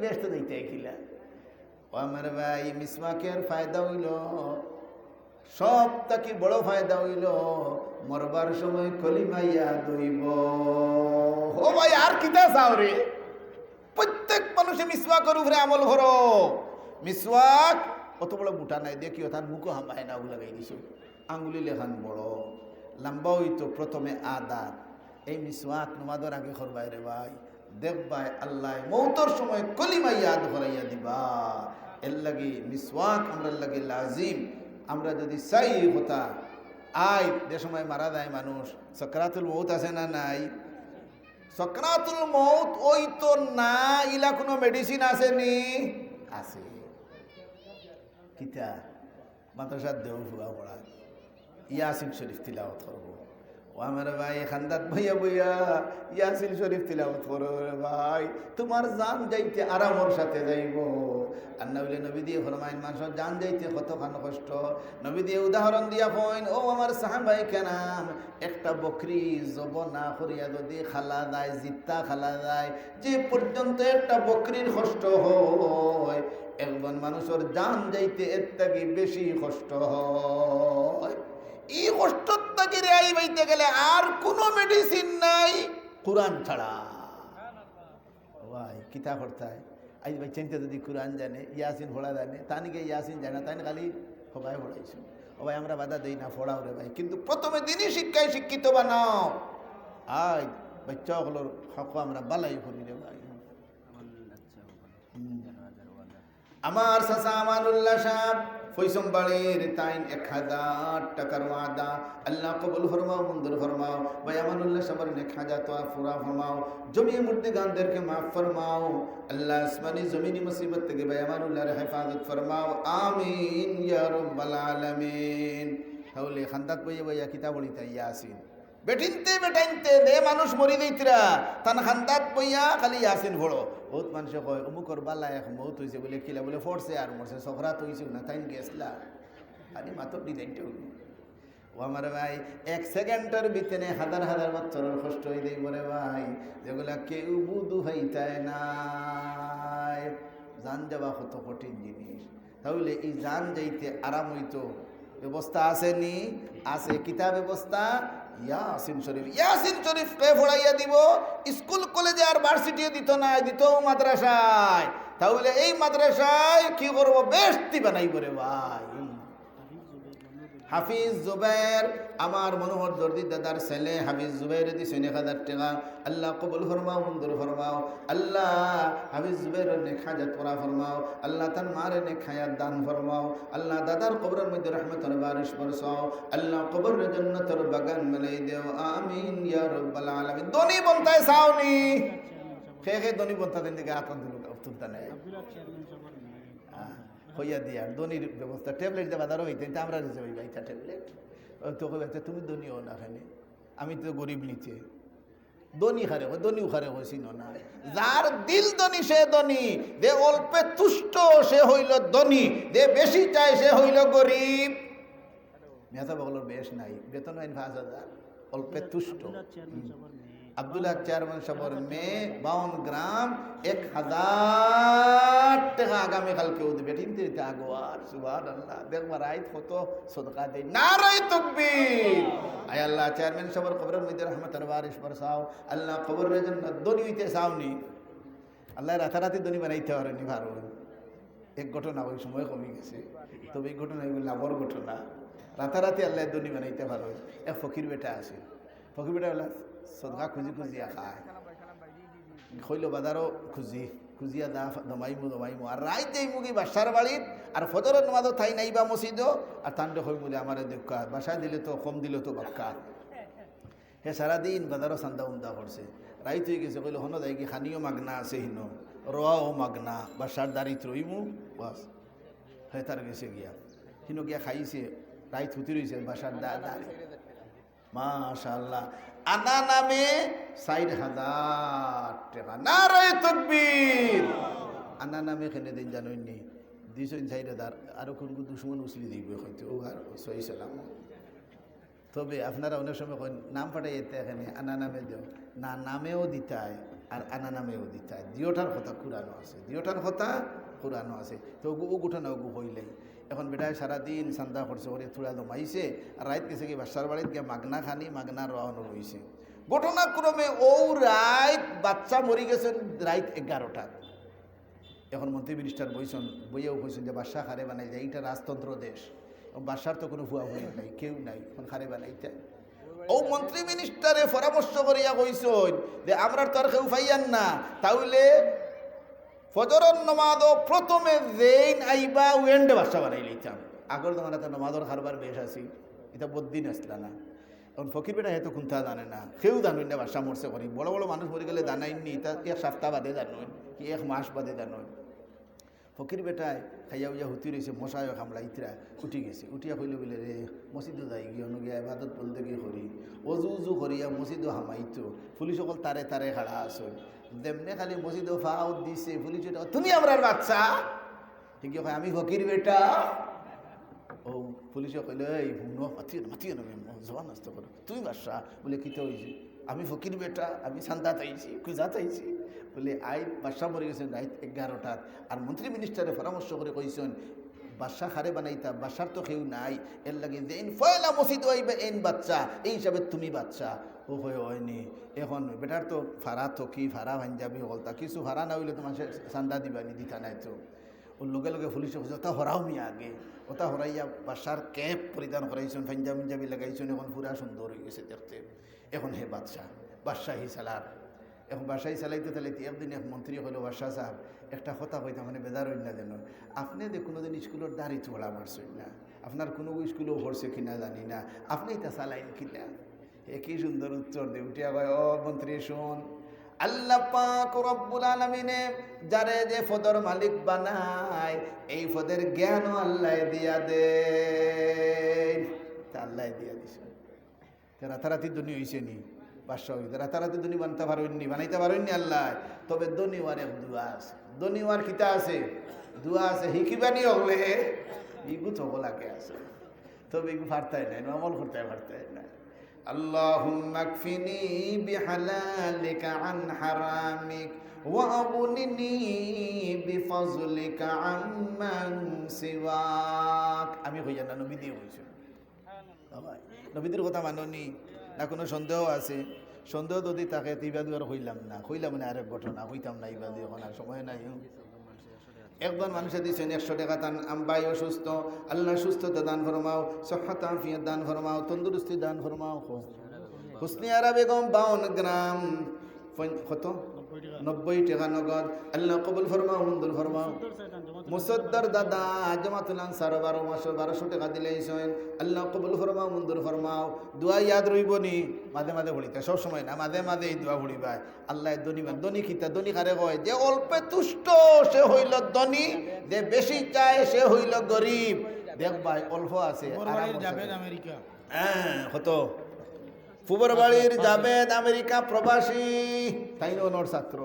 ব্যস্ত দিতে খিলা। ও আমার ভাই, মিসওয়াকের ফায়দা হইল, সব থেকে বড় ফায়দা হইল মরবার সময় কলিমা ইয়াদ হইব। ও ভাই, আর কিতা চাও রে? প্রত্যেক মানুষে মিসওয়াকের উপরে আমল করো। মিসওয়াক অত বড় বুটা নাই, দেখিও তার মুখও হামায় না, লাগাই দিছো। আঙ্গুলি লেখান বড় লম্বা হইতো, প্রথমে আদাত। এই মিসওয়াক নমাজের আগে করবাই রে ভাই, দেখবাই আল্লাহ মৌতর সময় কলিমা ইয়াদ করাইয়া দিবা। এর লাগি মিসওয়াক আমরা লাগে লাজিম। আমরা যদি চাই হতা আই যে সময় মারা যায় মানুষ, সকরাতুল মৌত আছে না নাই? সকরাতুল মৌত ওই তো না, ইলা কোনো মেডিসিন আসেনি? আছে। কিতা মাদ্রাসার দেও ফুয়া পড়া, ইয়াসিন শরীফ তিলাওয়াত করবো। ও আমার ভাই, খান্দাত ভাইয়া বইয়া ইয়াসিন শরীফ তিলাওয়াত করো রে ভাই, তোমার জান যাইতে আরামর সাথে যাইব। আর না বলে নবী দিয়ে ফরমাইন, মানুষের জান যাইতে কতখান কষ্ট। নবী দিয়ে উদাহরণ দিয়া কইন, ও আমার সাহাবাই কেনাম, একটা বকরি জব না করিয়া যদি খালা যায়, জিত্তা খালা যায়, যে পর্যন্ত একটা বকরির কষ্ট হয়, একজন মানুষের জান যাইতে এর থেকে বেশি কষ্ট হয়। এই কষ্ট থেকে রেহাই পাইতে গেলে আর কোনো মেডিসিন নাই কোরআন ছাড়া। ভাই কিতা করতে আজ ভাই চিন্তা, যদি কোরআন জানে, ইয়াসিন পড়া জানে, তানিকে ইয়াসিন জানে, তাই খালি সবাই পড়াইছো। ও ভাই, আমরা বাধা দিই না, পড়াও রে ভাই, কিন্তু প্রথমে দিনই শিক্ষায় শিক্ষিত বানাও। আজ বাচ্চাগুলোর হক আমরা বালাই করি রে ভাই। আমার চাচা আমানুল্লাহ সাহেব ফৈসম বাড়ির তাইন 1000 টাকার ওয়াদা, আল্লাহ কবুল ফরমাও, মঞ্জুর ফরমাও। ভাই আমানুল্লাহ সাহেবের 1000 তো ফুরা ফরমাও, জমিয়ে মুর্দে গানদেরকে মাফ ফরমাও। আল্লাহ আসমানি জমিনি মুসিবত থেকে ভাই আমানুল্লাহর হেফাজত ফরমাও, আমিন ইয়া রাব্বাল আলামিন। তাহলে খান্দাত বইয়া বইয়া কিতাব বলিতা ইয়াসিন বেটিনতে বেটাইনতে দে মানুষ মরি দিতরা, তান খান্দাত বইয়া খালি ইয়াসিন পড়ো। বহুত মানুষে কয় অমুকর বালা এক মৌত হয়েছে বলে, কিলা বলে ফোরছে আর মরছে, সফরাত হয়েছে না, তাই গেছলা খালি মাত্র ডিজাইনটা হইল। ও আমার ভাই, 1 সেকেন্ডের ভিতরে হাজার হাজার বছরের কষ্ট হয়ে দেয় বলে ভাই, যেগুলা কেউ বুধু হইতায় নাই। জান যাওয়া কত কঠিন জিনিস। তাহলে এই জান যাইতে আরাম হইতো ব্যবস্থা আসেনি? আছে। কিতাব ব্যবস্থা ইয়াসিন শরীফ। ইয়াসিন শরীফ কে পড়াইয়া দিব? স্কুল কলেজে আর ভার্সিটিও দিত না, দিত মাদ্রাসায়। তাহলে এই মাদ্রাসায় কি করবো? বেশতি বানাই করে ভাই। হাফিজ জুবাইর, আমার মনোহর দর্দি দাদার ছেলে হাফিজ জুবাইর দিছে 1000 টাকা। আল্লাহ কবুল ফরমাও, মঞ্জুর ফরমাও। আল্লাহ হাফিজ জুবাইরের নেক হাজাত পুরা ফরমাও। আল্লাহ তার মারে নেক হায়াত দান ফরমাও। আল্লাহ দাদার কবরের মধ্যে রহমতের বারিশ বরসাও। আল্লাহ কবরের জান্নাতের বাগান মেলাই দেও, আমিন ইয়া রাব্বাল আলামিন। দনি বন্তায় চাওনি খে দনি বন্তা দেন দিকে আতন দিল তুলতা নাই হইয়া দিয়া দনির ব্যবস্থা। ট্যাবলেট যে বাজারও হইতেন, আমরা দিতে হইবা এটা ট্যাবলেট। তো কবে তুমি দনিও না খানে, আমি তো গরিব নিচে দনি খারে, দনিও খারে হয়েছি না। যার দিল দনি সে দনি, যে অল্পে তুষ্ট সে হইল ধনী, যে বেশি চায় সে হইল গরিব। মেহতা বগলের বেশ নাই, বেতন হয় 5000, অল্পে তুষ্ট। আব্দুল্লাহ চেয়ারম্যান সাহেবের মেয়ে 52 গ্রাম 1000 টাকা আগামীকালকেও দিবে। কিন্তু আগোয়ার সুবহানাল্লাহ, দেখবার রাইত কত সদকা দেয়। নারায়ে তাকবীর। আয় আল্লাহ চেয়ারম্যান সাহেবের কবরের মধ্যে রহমতের বারিশ বরসাও। আল্লাহ কবরের জন্য দনি হইতে চাওনি, আল্লাহ রাতারাতি দনি বানাইতে পারেনি। ভালো এক ঘটনা ওই সময় কমে গেছে, তবে এই ঘটনা এগুলো লাভর ঘটনা। রাতারাতি আল্লাহ দনি বানাইতে পারো। এক ফকির বেটা আছে, ফকির বেটা বলে সদকা খুঁজি খুঁজিয়া খায়, খৈল বাজারও খুঁজিয়া দমাইমু আর রাইত যাই মুগি বাসার বাড়িত, আর ফজরের নামাজও ঠাই নাইবা মসজিদও, আর তান্ডে হই বলে আমার দেখা বাসায় দিলে তো কম দিলে তো বাক্কা। হে সারাদিন বাজারও চান্দা উন্দা করছে, রাইত হয়ে গেছে। কইল হন যাই কি খানিও মাগনা আছে, হিন রোয়াও মাগনা, বাসার দাঁড়িত রইমু বাস। হে তার গেছে গিয়া, হিনো গিয়া খাইছে, রাইত হুতি রয়েছে বাসার দাঁড়ি। মাশাআল্লাহ, আনা নামে 6000 টাকা। নারায়ে তাকবীর। আনা নামে কেনে দিন জানেননি? 240,000। আরো কোন দুশ্মন উসলি দিবে হয়তো, ও আর সহি সালাম। তবে আপনারা অনেক সময় নাম পাঠাই এতে এখানে আনা নামে দেও না, নামেও দিতায় আর আনা নামেও দিতা দিওটার কথা কুরানো আছে দিওটার কথা কুরানো আছে তো ও গুঠা না গু হইলেই এখন বেটায় সারাদিন চান্দা করছে করে থোড়া জমাইছে আর রাইত গেছে কি বাসার বাড়িতে গিয়ে মাগনা খানি মাগনা রওনা হয়েছে ঘটনাক্রমে ও রাইত বাচ্চা মরি গেছেন রাইত 11টা এখন মন্ত্রী মিনিস্টার বইছেন বইয়েও কইছেন যে বাসা খারে বানাই যায় এইটা রাজতন্ত্র দেশ বাসার তো কোনো ভুয়া ভুয়া নাই কেউ নাই এখন খারে বানাইতে ও মন্ত্রী মিনিস্টারে পরামর্শ করিয়া কইছেন যে আমরা তো আর কেউ পাইয়ান না তাহলে ফজরের নমাজও প্রথমে যেইন আইবা ওয়েন্ডে বাসা বানাই লইতাম আগর তোমার তো নমাজর খারবার বেশ আছি এটা বদিন আসলা না এখন ফকির বেটা এত কুন্থা জানে না কেউ জানুন না বাসা মরছে করি বড় বড় মানুষ মরে গেলে জানাইনি তা এক সপ্তাহ বাদে জানুন কি এক মাস বাদে জানুন ফকির বেটায় খাইয়া উইয়া হুতি রয়েছে মশায় খামলা ইতরা উঠি গেছে উঠিয়া কইলে বলে রে মসজিদও যাই গিয়ে অনুগিয়া ইবাদত বলতে গিয়ে করি অজু উজু করিয়া মসজিদও হামাইতো পুলিশ সকল তারে তারে খাড়া আসো দেমনে খালি মসজিদও ফাও দিছে পুলিশ তুমি আমরার বাচ্চা ঠিক হয় আমি ফকির বেটা ও পুলিশে কইলে এই মাতিয়ে নেবে জবান নষ্ট করো তুই বাসা বলে কিতে হয়েছে আমি ফকির বেটা আমি সান্দা চাইছি কুজা চাইছি বলে আই বাসা মরে গেছেন রাইত 11টা আর মন্ত্রী মিনিস্টারে পরামর্শ করে কইছেন বাসা খারে বানাইতা বাসার তো কেউ নাই এর লাগে যে ফয়লা মসজিদ হইবে এন বাচ্চা এই হিসাবে তুমি বাচ্চা ও হয়নি এখন বেটার তো ফাড়া থকি ফাড়া ভাঞ্জাবি হলতা কিছু ফাড়া না হইলে তোমার চান্দা দিবানি দিতা নাই তো ওর লগে লগে পুলিশে কইছে ওটা হরাও মি আগে ওটা হরাইয়া বাসার ক্যাপ পরিধান করাইছেন পাঞ্জাবি লাগাইছেন এখন পুরা সুন্দর হয়ে গেছে দেখতে এখন হে বাদশাহী সালার এখন বাসায় চালাইতে চালাইতে একদিন এক মন্ত্রী হলো বাদশাহ সাহেব একটা কথা কইতে মানে বেজার হইন না যেন আপনি যে কোনোদিন স্কুলের দাড়ি চোড়া মারছেন না আপনার কোনো স্কুলেও ভরছে কিনা জানি না আপনি এটা চালাইন কিনা একই সুন্দর উত্তর দিয়ে উঠিয়া কয় ও মন্ত্রী শোন আল্লাহ পাক রব্বুল আলামিনে যারে যে পদের মালিক বানায় এই পদের জ্ঞান আল্লাহ দিয়া দেন তা আল্লাহ দিয়া দিছে রাতারাতি ধনী হইছে নি বাদশাহ হইতে রাতারাতি ধনী বানাইতে পারেননি আল্লাহ তবে ধনীওয়ার এক দোয়া আছে ধনীওয়ার কিতা আছে দোয়া আছে হিকিবানি হলে ইগু চকলাকে আছে তবে ইগু ফারতাই নাই আমল করতে পারতাই না আল্লাহুম্মা কফিনি বিহালালিকা আন হারামিক ওয়া আগনিনি বিফজলিকা আম্মান সিওয়াক আমি হইয়া না নবী দিয়ে হইছে নবীদের কথা মাননি না কোনো সন্দেহ আছে সন্দেহ যদি থাকে ইবাদু আর হইলাম না আরেক ঘটনা হইতাম না ইবাদু এখন আর সময় নাই একজন মানুষে দিয়েছেন 100 টাকা দান আম্বাই অসুস্থ আল্লাহ সুস্থতা দান ফরমাও সহত আফিয়ত দান ফরমাও তন্দুরুস্তি দান ফরমাও হুসনি আরা বেগম 52 গ্রাম কত 90 টাকা নগদ আল্লাহ কবুল ফরমাও মঞ্জুর ফরমাও মুসদ্দর দাদা জামাতুল আনসার 1200 টাকা দিলেইছেন আল্লাহ কবুল ফরমাও মঞ্জুর ফরমাও দোয়া ইয়াদ রইবনি মাঝে মাঝে পড়িতা সব সময় না মাঝে মাঝে এই দোয়া পড়িবা আল্লাহ ধনী খিতা ধনী কারে কয় যে অল্পে তুষ্ট সে হইল ধনী যে বেশি চায় সে হইল গরিব দেখ ভাই অল্প আছে জাভেদ আমেরিকা কত ফুবর বাড়ির জাভেদ আমেরিকা প্রবাসী তাই ওর ছাত্র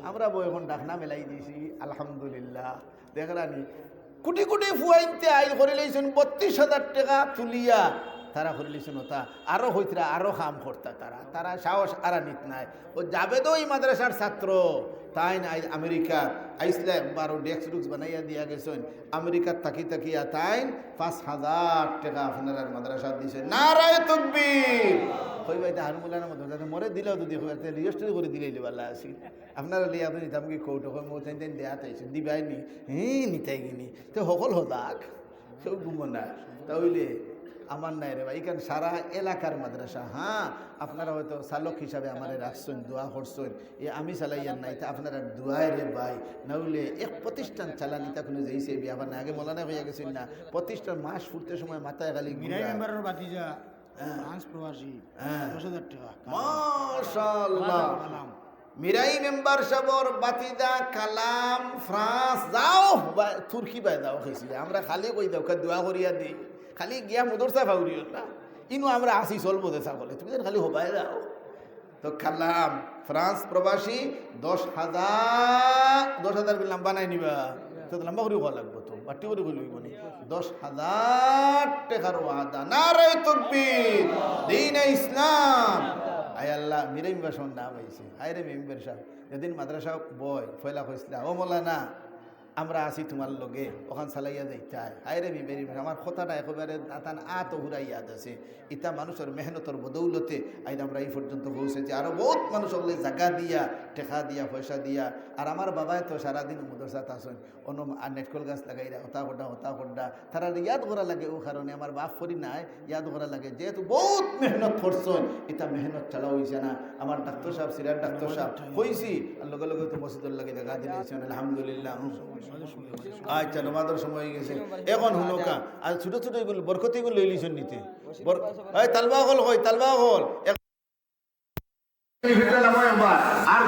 আমরা বই এখন ডাকনা মেলাই দিয়েছি আলহামদুলিল্লাহ দেখলানি কোটি কোটি ফুয়াইনতে আইল করে লইছেন 32,000 টাকা তুলিয়া তারা করে লইছেন ওটা আরো হইতরা আরো কাম করতা তারা সাহস আরা নিত নাই ও জাভেদ ওই মাদ্রাসার ছাত্র তাই না আমেরিকা আইসলে একবার ডেস্ক ডুক্স বানাইয়া দিয়া গেছেন আমেরিকার তাকিয়া তাই 5,000 টাকা আপনার মাদ্রাসা দিয়েছে নারায়ে তাকবীর কইবাইতে হারমুলার মধ্যে যাতে মরে দিলেও যদি হইতে রেজিস্ট্রি করে দিলেই লিবাল্লা আসি আপনারা লিয়া আপনি নিতাম কি কৌটো কই মো তেন দেয়া তাইছে দিবাইনি নিতাই গিনি তো সকল হদাক কেউ ঘুমো না তাহলে আমার নাই রে ভাই এখানে সারা এলাকার মাদ্রাসা হ্যাঁ আপনারা হয়তো চালক হিসাবে আমার রাখছেন দোয়া করছেন আমি চালাইয়ার নাই তা আপনারা দোয়ায় রে ভাই নাহলে এক প্রতিষ্ঠান চালানিতা কোনো যাইছে আবার না আগে মলানা হইয়া গেছেন না প্রতিষ্ঠান মাস ফুটতে সময় মাথায় খালি মেম্বারের বাতিজা ফ্রান্স প্রবাসী 10,000 টাকা মাশাআল্লাহ মিরাই মেম্বার সাবর বাতিদা কালাম ফ্রান্স যাও তুর্কি বাই যাও খাইছি আমরা খালি কই দাও দোয়া করিয়া দিই খালি গিয়া মদরসা ফাউরিও না ইনু আমরা আসি চলবো দেখা বলে তুমি খালি হবাই যাও তো খালাম ফ্রান্স প্রবাসী 10,000 বিল লম্বা নাই নিবা তো লম্বা করে হওয়া লাগবো তো বাটি করে লইব নি 10,000 টাকার ওয়াদা নারায়ে তাকবীর দ্বীন ইসলাম আয় আল্লাহ মিরে মেম্বার সাহেব নাম হয়েছে আয় রে মেম্বার সাহেব যেদিন মাদ্রাসা বয় ফয়লা কইসলা ও মৌলানা আমরা আছি তোমার লগে ওখান চালাইয়া যাইতাই আয় রে মেম্বারি আমার কথাটা একেবারে তান আত হুরা ইয়াদ আছে ইতা মানুষের মেহনতর বদৌলতে আইন আমরা এই পর্যন্ত পৌঁছেছি আরো বহুত মানুষ হলে জায়গা দিয়া টেকা দিয়া পয়সা দিয়া আর আমার বাবাই তো সারাদিন মদরসাত আসেন অন্য আর নেটকল গাছ লাগাইরা হতা হতা তারা ইয়াদ করা লাগে ও কারণে আমার বাপ ফরি নাই ইয়াদ করা লাগে যেহেতু বহুত মেহনত করছেন এটা মেহনত চালা হয়েছে না আমার ডাক্তার সাহেব সিরাজ ডাক্তার সাহেব কইছি আর লগে লগে তো মসজিদের লাগে জায়গা দিয়েছেন আলহামদুলিল্লাহ আচ্ছা নমাজের সময় হয়ে গেছে এখন হলো কা আর ছোট ছোট এগুলো বরকতি এগুলো লই লিছেন নিতে তালবা হল হয় তালবা হল আর